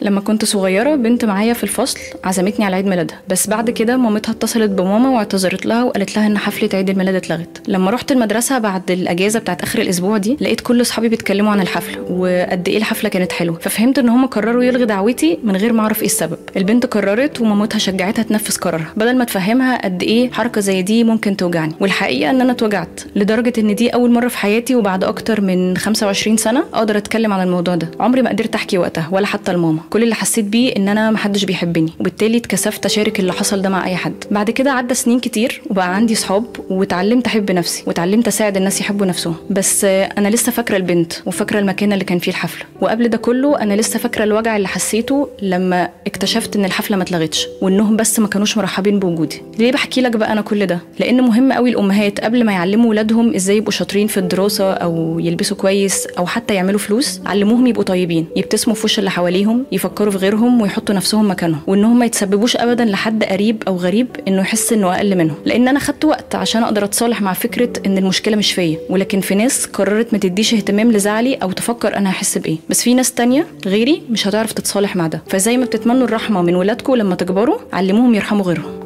لما كنت صغيرة بنت معايا في الفصل عزمتني على عيد ميلادها، بس بعد كده مامتها اتصلت بماما واعتذرت لها وقالت لها ان حفلة عيد الميلاد اتلغت. لما رحت المدرسة بعد الاجازة بتاعت اخر الاسبوع دي لقيت كل اصحابي بيتكلموا عن الحفلة وقد ايه الحفلة كانت حلوة، ففهمت ان هم قرروا يلغوا دعوتي من غير ما اعرف ايه السبب. البنت قررت ومامتها شجعتها تنفذ قرارها بدل ما تفهمها قد ايه حركة زي دي ممكن توجعني. والحقيقة ان انا اتوجعت لدرجة ان دي اول مرة في حياتي وبعد اكتر من 25 سنة اقدر اتكلم عن الموضوع ده. عمري ما قدرت احكي وقتها ولا حتى لماما. كل اللي حسيت بيه ان انا محدش بيحبني، وبالتالي اتكسفت اشارك اللي حصل ده مع اي حد. بعد كده عدى سنين كتير وبقى عندي صحاب واتعلمت احب نفسي واتعلمت اساعد الناس يحبوا نفسهم. بس انا لسه فاكره البنت وفاكره المكان اللي كان فيه الحفله، وقبل ده كله انا لسه فاكره الوجع اللي حسيته لما اكتشفت ان الحفله ما اتلغتش وانهم بس ما كانوش مرحبين بوجودي. ليه بحكي لك بقى انا كل ده؟ لان مهم قوي الامهات قبل ما يعلموا ولادهم ازاي يبقوا شاطرين في الدراسه او يلبسوا كويس او حتى يعملوا فلوس، علموهم يبقوا طيبين، يبتسموا في وش اللي حواليهم، يفكروا في غيرهم ويحطوا نفسهم مكانهم، وانهم ما يتسببوش ابدا لحد قريب او غريب انه يحس انه اقل منهم. لان انا خدت وقت عشان اقدر اتصالح مع فكره ان المشكله مش فيا، ولكن في ناس قررت ما تديش اهتمام لزعلي او تفكر انا هحس بايه. بس في ناس تانية غيري مش هتعرف تتصالح مع ده. فزي ما بتتمنوا الرحمه من ولادكم لما تكبروا، علموهم يرحموا غيرهم.